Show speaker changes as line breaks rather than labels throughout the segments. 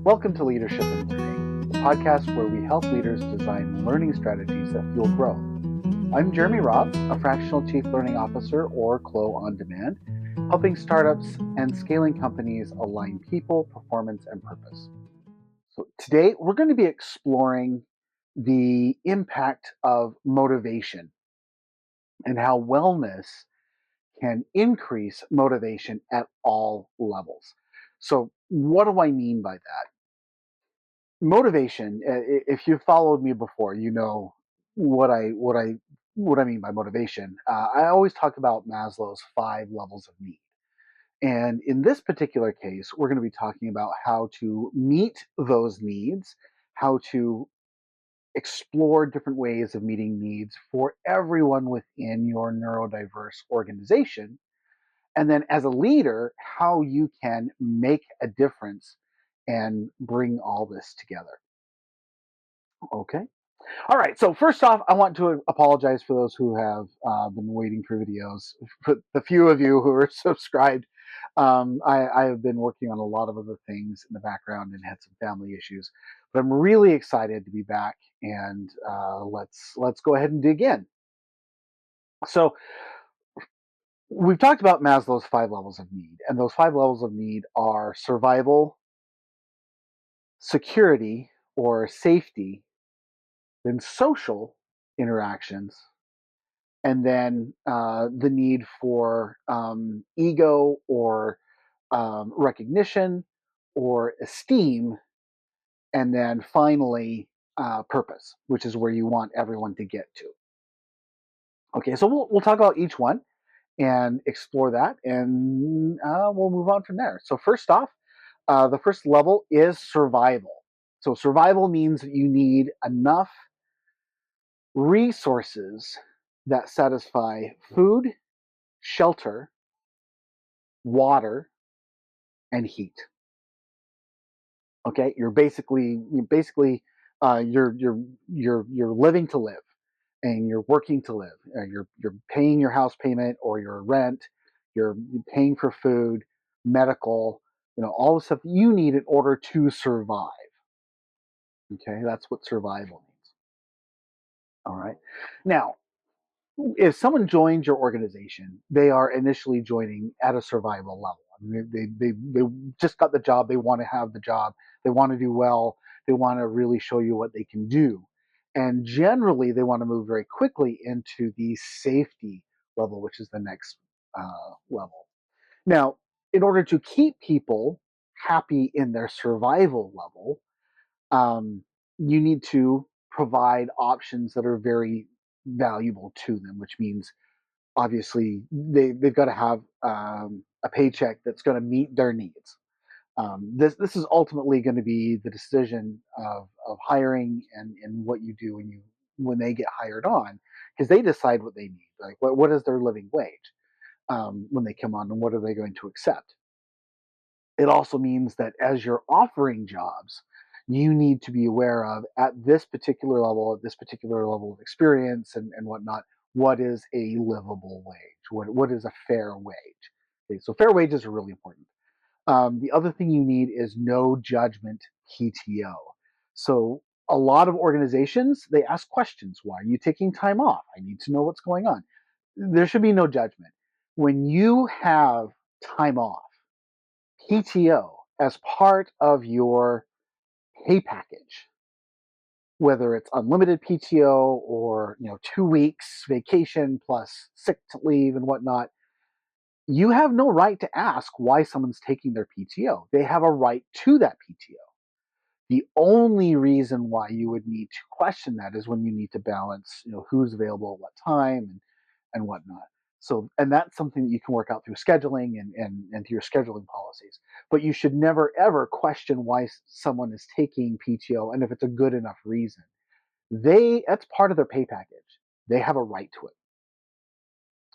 Welcome to Leadership and Learning, the podcast where we help leaders design learning strategies that fuel growth. I'm Jeremy Robb, a Fractional Chief Learning Officer, or CLO on demand, helping startups and scaling companies align people, performance, and purpose. So today we're going to be exploring the impact of motivation and how wellness can increase motivation at all levels. So what do I mean by that? Motivation, if you've followed me before, you know what I mean by motivation. I always talk about Maslow's 5 levels of need. And in this particular case, we're going to be talking about how to meet those needs, how to explore different ways of meeting needs for everyone within your neurodiverse organization. And then as a leader, how you can make a difference and bring all this together. Okay. All right. So first off, I want to apologize for those who have been waiting for videos. For the few of you who are subscribed, I have been working on a lot of other things in the background and had some family issues. But I'm really excited to be back, and let's go ahead and dig in. So we've talked about Maslow's 5 levels of need, and those 5 levels of need are survival, security or safety, then social interactions, and then the need for ego or recognition or esteem, and then finally purpose, which is where you want everyone to get to. Okay, so we'll talk about each one and explore that, and we'll move on from there. So first off, the first level is survival. So survival means that you need enough resources that satisfy food, shelter, water, and heat. Okay, you're living to live, and you're working to live. You're paying your house payment or your rent. You're paying for food, medical, all the stuff that you need in order to survive. Okay, that's what survival means. All right. Now, if someone joins your organization, they are initially joining at a survival level. I mean, they just got the job. They want to have the job. They want to do well. They want to really show you what they can do. And generally, they want to move very quickly into the safety level, which is the next level. Now, in order to keep people happy in their survival level, you need to provide options that are very valuable to them, which means obviously they've got to have a paycheck that's going to meet their needs. This is ultimately going to be the decision of hiring and what you do when they get hired on, because they decide what they need. Like what is their living wage when they come on, and what are they going to accept? It also means that as you're offering jobs, you need to be aware of at this particular level, at this particular level of experience and whatnot, what is a livable wage? What is a fair wage? Okay, so fair wages are really important. The other thing you need is no judgment PTO. So a lot of organizations, they ask questions. Why are you taking time off? I need to know what's going on. There should be no judgment. When you have time off, PTO, as part of your pay package, whether it's unlimited PTO or 2 weeks vacation plus sick leave and whatnot, you have no right to ask why someone's taking their PTO. They have a right to that PTO. The only reason why you would need to question that is when you need to balance, who's available at what time and whatnot. So, and that's something that you can work out through scheduling and through your scheduling policies. But you should never ever question why someone is taking PTO and if it's a good enough reason. That's part of their pay package. They have a right to it.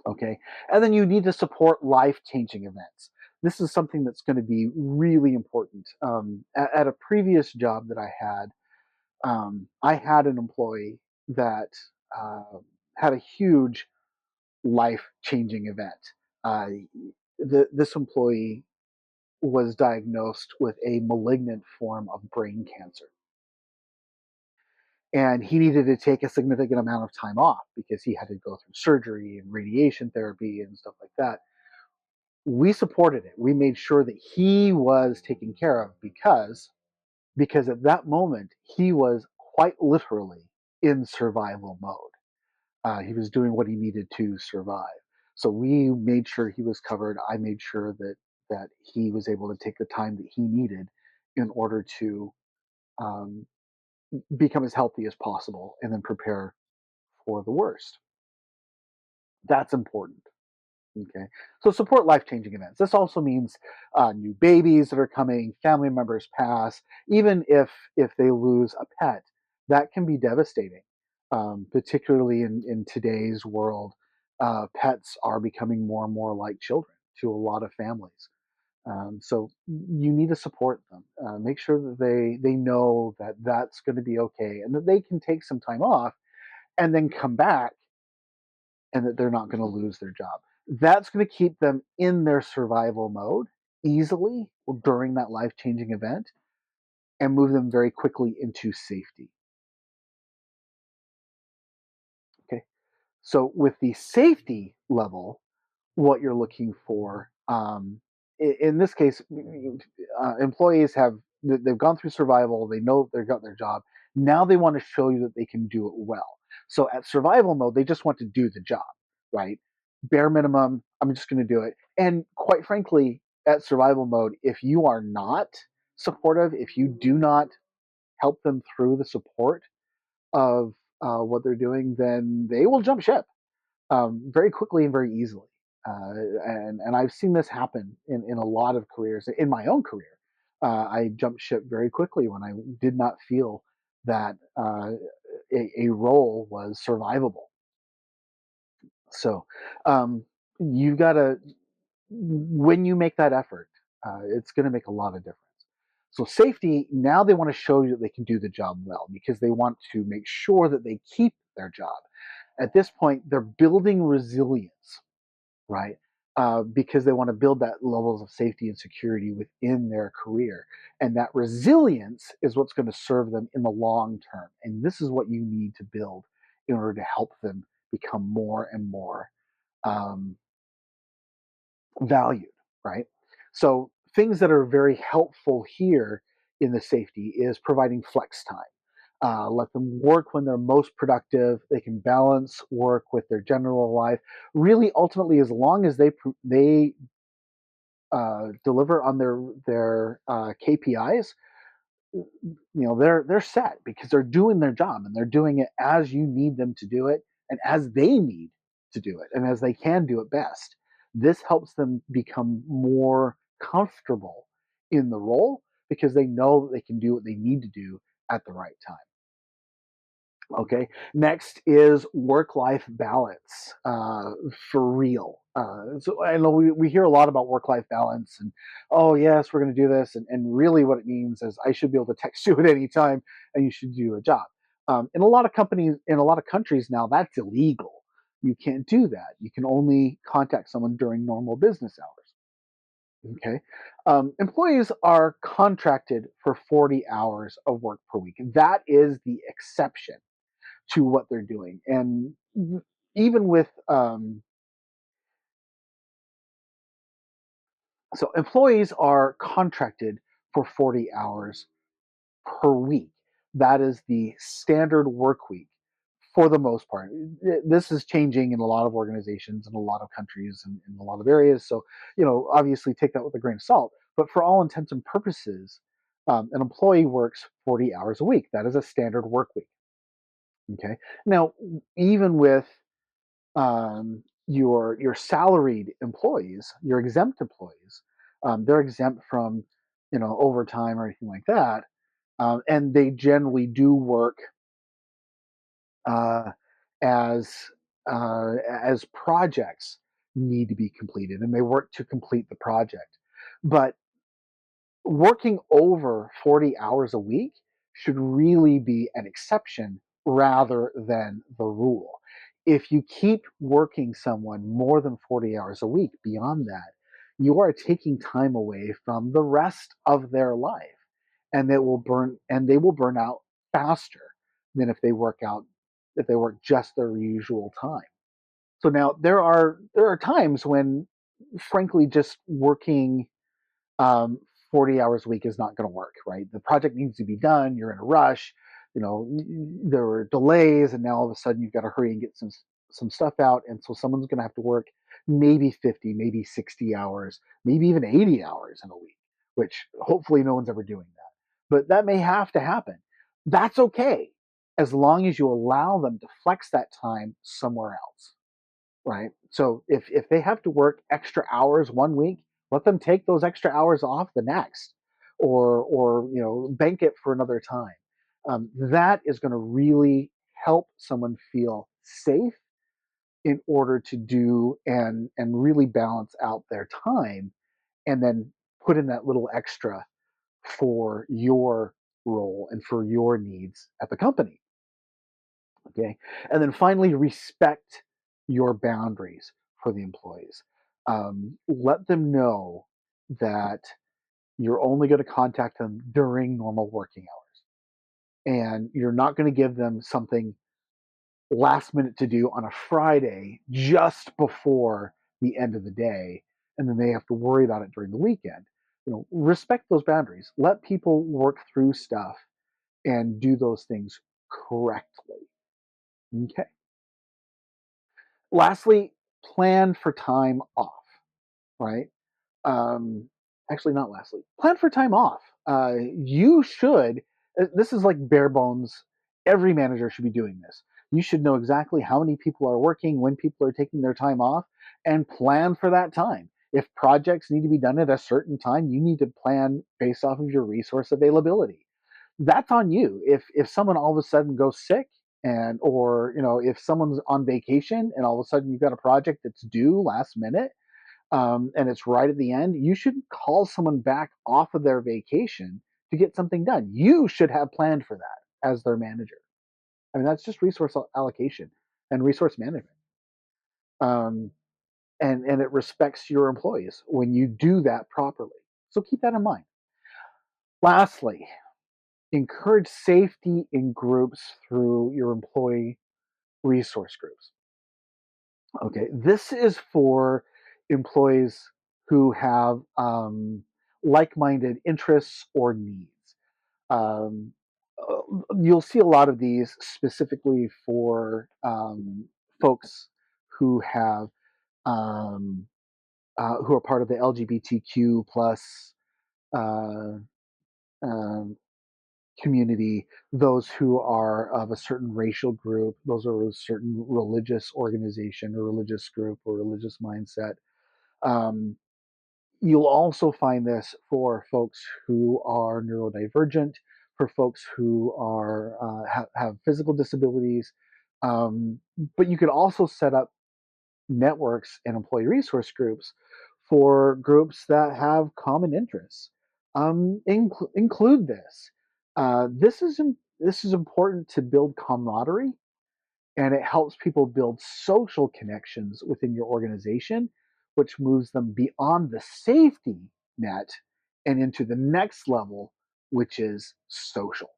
Okay. And then you need to support life changing events. This is something that's going to be really important. At a previous job that I had an employee that uh, had a huge life changing event. Uh, this employee was diagnosed with a malignant form of brain cancer. And he needed to take a significant amount of time off because he had to go through surgery and radiation therapy and stuff like that. We supported it. We made sure that he was taken care of because at that moment he was quite literally in survival mode. He was doing what he needed to survive. So we made sure he was covered. I made sure that he was able to take the time that he needed in order to um, become as healthy as possible and then prepare for the worst. That's important. Okay. So support life changing events. This also means new babies that are coming, family members pass, even if they lose a pet, that can be devastating. Particularly in today's world, pets are becoming more and more like children to a lot of families. So you need to support them. Make sure that they know that that's going to be okay, and that they can take some time off and then come back, and that they're not going to lose their job. That's going to keep them in their survival mode easily during that life changing event and move them very quickly into safety. Okay. So, with the safety level, what you're looking for, in this case, employees they've gone through survival, they know they've got their job. Now they want to show you that they can do it well. So at survival mode, they just want to do the job, right? Bare minimum, I'm just going to do it. And quite frankly, at survival mode, if you are not supportive, if you do not help them through the support of what they're doing, then they will jump ship very quickly and very easily. And I've seen this happen in a lot of careers. In my own career, I jumped ship very quickly when I did not feel that a role was survivable. So um, you got to, when you make that effort, it's going to make a lot of difference. So safety, now they want to show you that they can do the job well because they want to make sure that they keep their job. At this point, they're building resilience, right? Because they want to build that levels of safety and security within their career. And that resilience is what's going to serve them in the long term. And this is what you need to build in order to help them become more and more um, valued, right? So things that are very helpful here in the safety is providing flex time. Let them work when they're most productive. They can balance work with their general life. Really, ultimately, as long as they deliver on their KPIs, they're set because they're doing their job and they're doing it as you need them to do it and as they need to do it and as they can do it best. This helps them become more comfortable in the role because they know that they can do what they need to do at the right time. Okay. Next is work-life balance, for real. So I know we hear a lot about work-life balance and, oh yes, we're going to do this. And really what it means is I should be able to text you at any time and you should do a job. In a lot of companies, in a lot of countries now, that's illegal. You can't do that. You can only contact someone during normal business hours. Okay. Employees are contracted for 40 hours of work per week. That is the exception to what they're doing. And even with so employees are contracted for 40 hours per week. That is the standard work week for the most part. This is changing in a lot of organizations in a lot of countries and in a lot of areas. So, obviously take that with a grain of salt. But for all intents and purposes, an employee works 40 hours a week. That is a standard work week. Okay. Now, even with your salaried employees, your exempt employees, they're exempt from overtime or anything like that, and they generally do work uh, as as projects need to be completed, and they work to complete the project. But working over 40 hours a week should really be an exception rather than the rule. If you keep working someone more than 40 hours a week beyond that, you are taking time away from the rest of their life, and they will burn out faster than if they work just their usual time. So now there are times when, frankly, just working um, 40 hours a week is not going to work, right? The project needs to be done. You're in a rush. There were delays, and now all of a sudden you've got to hurry and get some stuff out, and so someone's going to have to work maybe 50, maybe 60 hours, maybe even 80 hours in a week, which hopefully no one's ever doing that. But that may have to happen. That's okay, as long as you allow them to flex that time somewhere else, right? So if they have to work extra hours one week, let them take those extra hours off the next, or bank it for another time. That is going to really help someone feel safe in order to do and really balance out their time, and then put in that little extra for your role and for your needs at the company. Okay. And then finally, respect your boundaries for the employees. Let them know that you're only going to contact them during normal working hours, and you're not going to give them something last minute to do on a Friday just before the end of the day, and then they have to worry about it during the weekend. Respect those boundaries. Let people work through stuff and do those things correctly. Okay. Lastly, plan for time off, right? Um, Actually, not lastly, plan for time off. You should, this is like bare bones. Every manager should be doing this. You should know exactly how many people are working, when people are taking their time off, and plan for that time. If projects need to be done at a certain time, you need to plan based off of your resource availability. That's on you. If someone all of a sudden goes sick, or if someone's on vacation and all of a sudden you've got a project that's due last minute, and it's right at the end, you shouldn't call someone back off of their vacation to get something done. You should have planned for that as their manager. I mean, that's just resource allocation and resource management. Um, and it respects your employees when you do that properly. So keep that in mind. Lastly, encourage safety in groups through your employee resource groups. Okay, this is for employees who have like-minded interests or needs. Um, you'll see a lot of these specifically for folks who have who are part of the LGBTQ plus uh, um, community, those who are of a certain racial group, those are a certain religious organization or religious group or religious mindset. Um, you'll also find this for folks who are neurodivergent, for folks who are have physical disabilities. Um, but you could also set up networks and employee resource groups for groups that have common interests. Include this. This is important to build camaraderie, and it helps people build social connections within your organization, which moves them beyond the safety net and into the next level, which is social.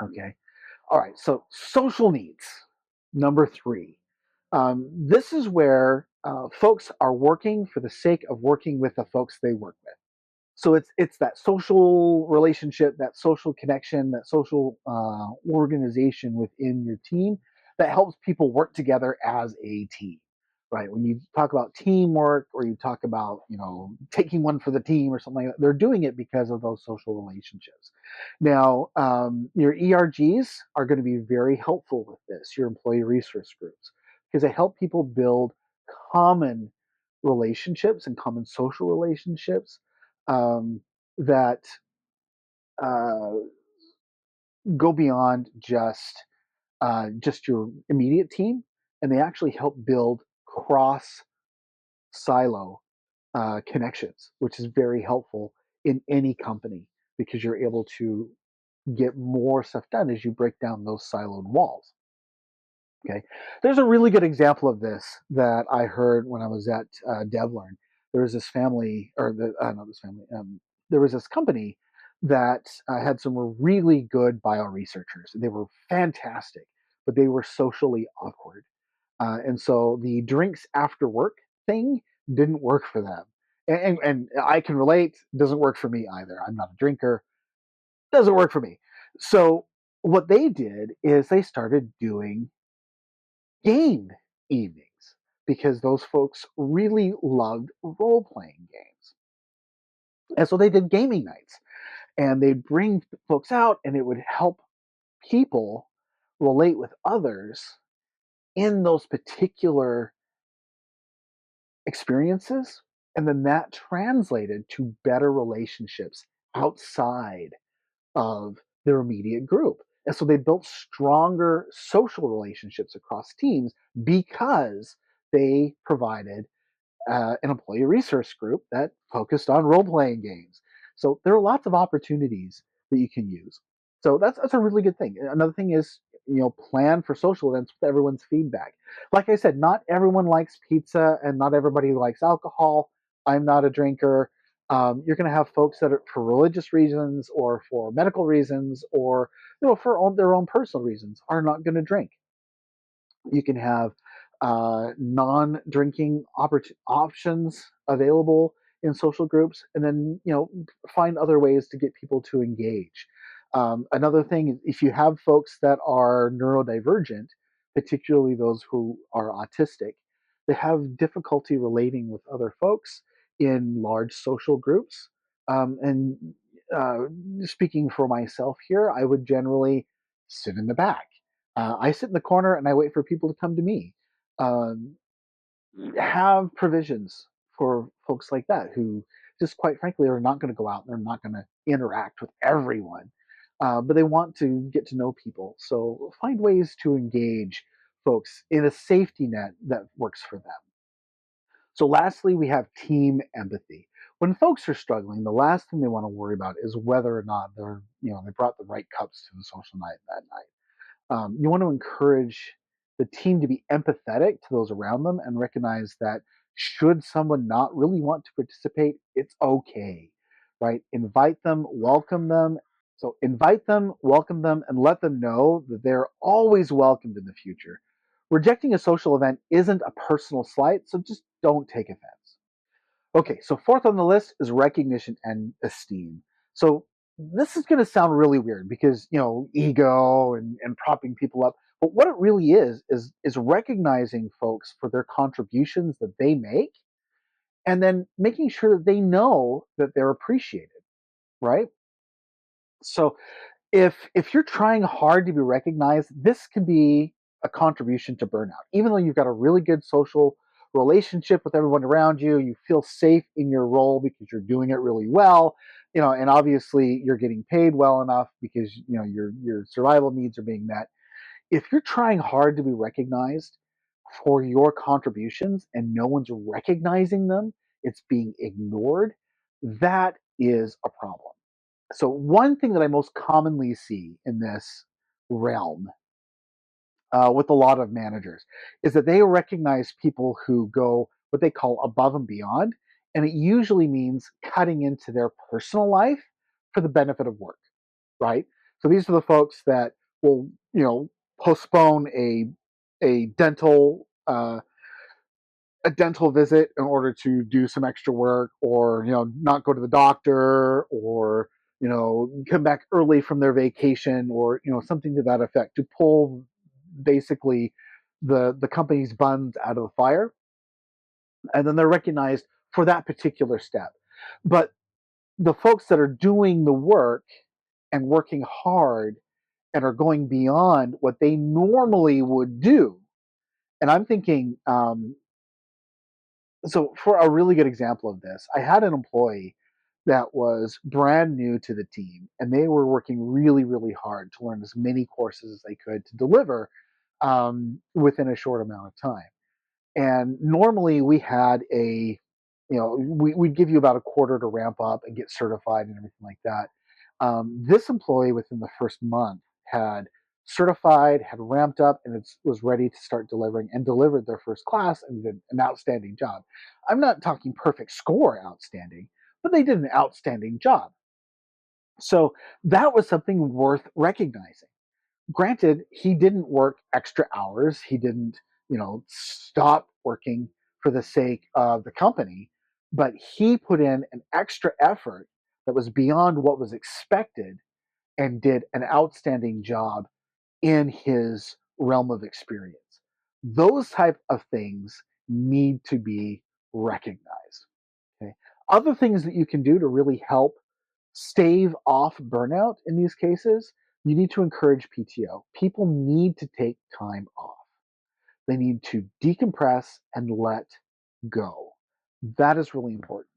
Okay. All right. So, social needs, number three. This is where folks are working for the sake of working with the folks they work with. So it's that social relationship, that social connection, that social organization within your team that helps people work together as a team, right? When you talk about teamwork, or you talk about taking one for the team or something like that, they're doing it because of those social relationships. Now, your ERGs are going to be very helpful with this. Your employee resource groups, because they help people build common relationships and common social relationships um, that uh, go beyond just your immediate team, and they actually help build cross silo connections, which is very helpful in any company, because you're able to get more stuff done as you break down those siloed walls. Okay, there's a really good example of this that I heard when I was at DevLearn. there was this family, or not this family, there was this company that had some really good bio researchers. They were fantastic, but they were socially awkward. And so the drinks after work thing didn't work for them. And I can relate, doesn't work for me either. I'm not a drinker, doesn't work for me. So what they did is they started doing game evenings because those folks really loved role playing games. And so they did gaming nights and they'd bring folks out and it would help people relate with others in those particular experiences. And then that translated to better relationships outside of their immediate group. And so they built stronger social relationships across teams because they provided an employee resource group that focused on role playing games. So there are lots of opportunities that you can use. So that's a really good thing. Another thing is, plan for social events with everyone's feedback. Like I said, not everyone likes pizza and not everybody likes alcohol. I'm not a drinker. You're going to have folks that are for religious reasons or for medical reasons or for their own personal reasons are not going to drink. You can have non-drinking options available in social groups, and then find other ways to get people to engage. Another thing, if you have folks that are neurodivergent, particularly those who are autistic, they have difficulty relating with other folks in large social groups. And uh, Speaking for myself here, I would generally sit in the back. I sit in the corner and I wait for people to come to me. Um, have provisions for folks like that who just quite frankly are not going to go out and they're not going to interact with everyone, but they want to get to know people. So find ways to engage folks in a safety net that works for them. So lastly, we have team empathy. When folks are struggling, the last thing they want to worry about is whether or not they brought the right cups to the social night that night. You want to encourage the team to be empathetic to those around them and recognize that should someone not really want to participate, it's okay, right? Invite them, welcome them. So invite them, welcome them, and let them know that they're always welcomed in the future. Rejecting a social event isn't a personal slight, so just don't take offense. Okay, so fourth on the list is recognition and esteem. So this is going to sound really weird because ego and propping people up, but what it really is recognizing folks for their contributions that they make, and then making sure that they know that they're appreciated, right? So if you're trying hard to be recognized, this can be a contribution to burnout. Even though you've got a really good social relationship with everyone around you, you feel safe in your role because you're doing it really well, and obviously you're getting paid well enough because your survival needs are being met. If you're trying hard to be recognized for your contributions and no one's recognizing them, it's being ignored, that is a problem. So one thing that I most commonly see in this realm with a lot of managers is that they recognize people who go what they call above and beyond, and it usually means cutting into their personal life for the benefit of work, right? So these are the folks that will, postpone a dental a dental visit in order to do some extra work, or not go to the doctor, or come back early from their vacation, or something to that effect, to pull basically the company's buns out of the fire, and then they're recognized for that particular step. But the folks that are doing the work and working hard and are going beyond what they normally would do, and I'm thinking, so for a really good example of this, I had an employee that was brand new to the team, and they were working really, really hard to learn as many courses as they could to deliver within a short amount of time. And normally we had we'd give you about a quarter to ramp up and get certified and everything like that. This employee within the first month had certified, had ramped up, and was ready to start delivering, and delivered their first class and did an outstanding job. I'm not talking perfect score outstanding, but they did an outstanding job. So that was something worth recognizing. Granted, he didn't work extra hours. He didn't, stop working for the sake of the company, but he put in an extra effort that was beyond what was expected and did an outstanding job in his realm of experience. Those type of things need to be recognized. Okay. Other things that you can do to really help stave off burnout in these cases, you need to encourage PTO. People need to take time off. They need to decompress and let go. That is really important.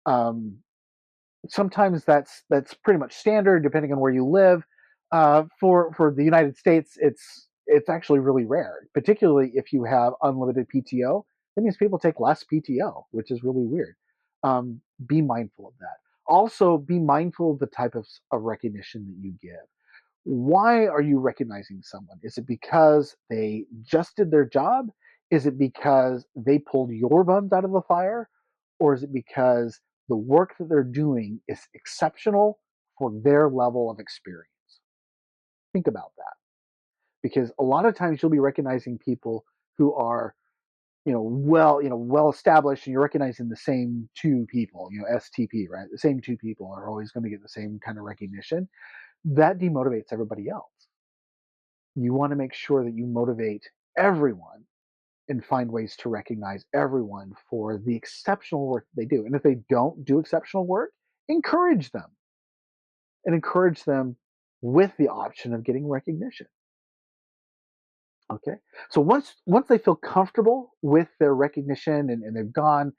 Um, Sometimes that's pretty much standard depending on where you live. For the United States, it's actually really rare, particularly if you have unlimited PTO. That means people take less PTO, which is really weird. Be mindful of that. Also, be mindful of the type of recognition that you give. Why are you recognizing someone? Is it because they just did their job? Is it because they pulled your buns out of the fire? Or is it because the work that they're doing is exceptional for their level of experience? Think about that. Because a lot of times you'll be recognizing people who are, well established, and you're recognizing the same two people, STP, right? The same two people are always going to get the same kind of recognition. That demotivates everybody else. You want to make sure that you motivate everyone and find ways to recognize everyone for the exceptional work that they do. And if they don't do exceptional work, encourage them and encourage them with the option of getting recognition. Okay. So once they feel comfortable with their recognition, and they've gone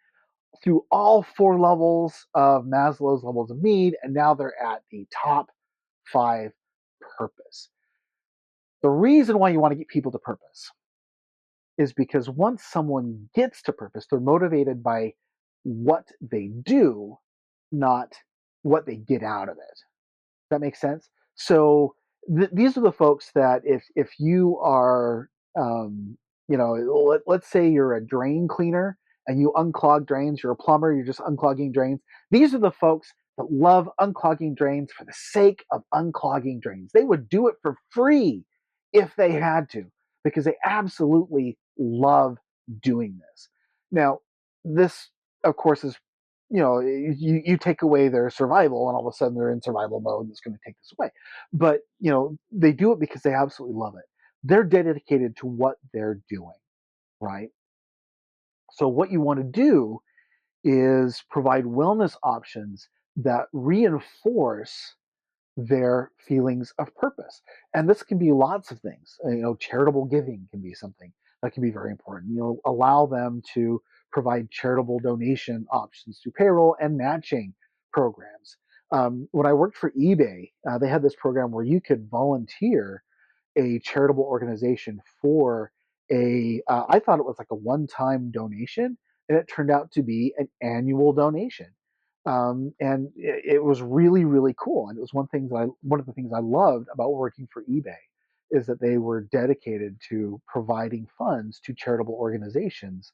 through all four levels of Maslow's levels of need, and now they're at the top five: purpose. The reason why you want to get people to purpose is because once someone gets to purpose, they're motivated by what they do, not what they get out of it. That makes sense. So these are the folks that if you are, let's say you're a drain cleaner and you unclog drains, you're a plumber, you're just unclogging drains. These are the folks that love unclogging drains for the sake of unclogging drains. They would do it for free if they had to, because they absolutely love doing this. Now, this, of course, is, you take away their survival, and all of a sudden they're in survival mode, and it's going to take this away. But they do it because they absolutely love it. They're dedicated to what they're doing, right? So what you want to do is provide wellness options that reinforce their feelings of purpose. And this can be lots of things. Charitable giving can be something that can be very important. Allow them to provide charitable donation options through payroll and matching programs. When I worked for eBay, they had this program where you could volunteer a charitable organization for I thought it was like a one-time donation, and it turned out to be an annual donation. And it was really, really cool. And it was one of the things I loved about working for eBay is that they were dedicated to providing funds to charitable organizations,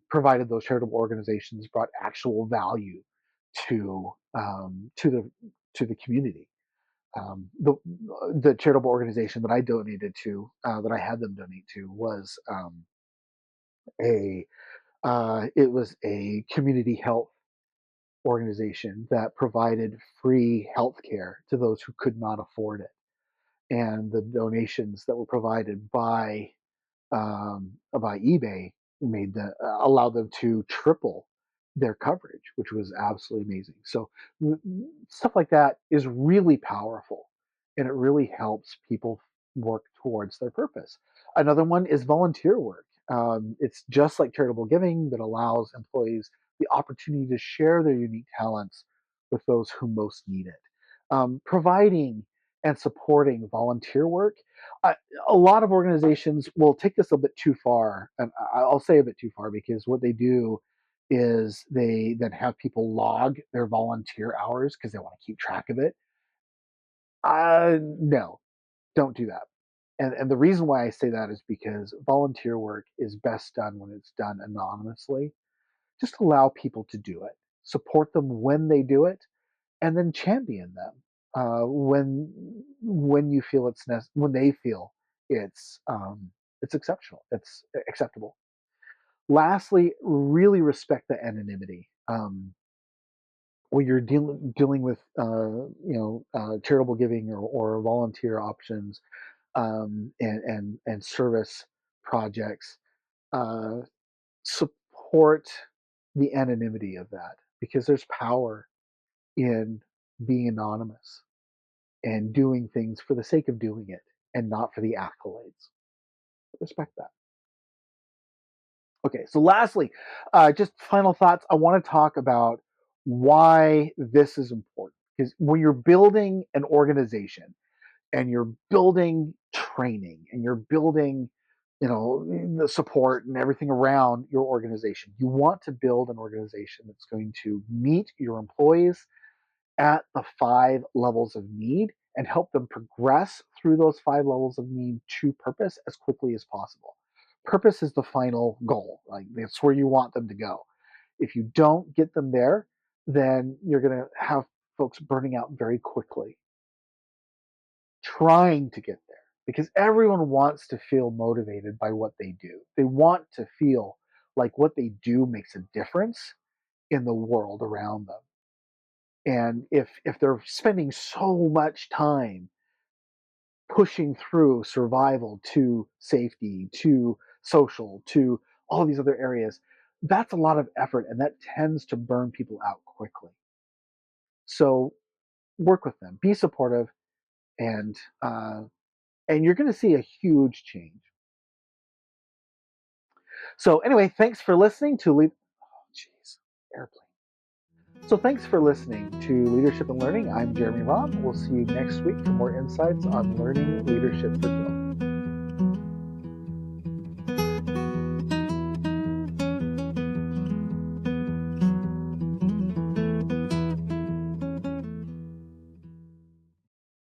provided those charitable organizations brought actual value to the community. The charitable organization that I donated to, that I had them donate to, was a it was a community health organization that provided free health care to those who could not afford it. And the donations that were provided by eBay allowed them to triple their coverage, which was absolutely amazing. So stuff like that is really powerful, and it really helps people work towards their purpose. Another one is volunteer work. It's just like charitable giving, that allows employees the opportunity to share their unique talents with those who most need it. Providing and supporting volunteer work, a lot of organizations will take this a bit too far, and I'll say a bit too far, because what they do is they then have people log their volunteer hours because they want to keep track of it. No, don't do that. And the reason why I say that is because volunteer work is best done when it's done anonymously. Just allow people to do it, support them when they do it, and then champion them when you feel when they feel it's exceptional, it's acceptable. Lastly, really respect the anonymity. When you're dealing with charitable giving or volunteer options, and service projects, uh, support the anonymity of that, because there's power in being anonymous and doing things for the sake of doing it and not for the accolades. Respect that. Okay, so lastly, just final thoughts. I want to talk about why this is important. Because when you're building an organization and you're building training and you're building, the support and everything around your organization, you want to build an organization that's going to meet your employees at the 5 levels of need and help them progress through those 5 levels of need to purpose as quickly as possible. Purpose is the final goal. Like, that's where you want them to go. If you don't get them there, then you're going to have folks burning out very quickly trying to get there, because everyone wants to feel motivated by what they do. They want to feel like what they do makes a difference in the world around them. And if they're spending so much time pushing through survival to safety to social to all these other areas, that's a lot of effort, and that tends to burn people out quickly. So work with them, be supportive, and uh, and you're going to see a huge change. So anyway, thanks for listening to Oh, jeez, airplane. So thanks for listening to Leadership and Learning. I'm Jeremy Rahm. We'll see you next week for more insights on learning leadership for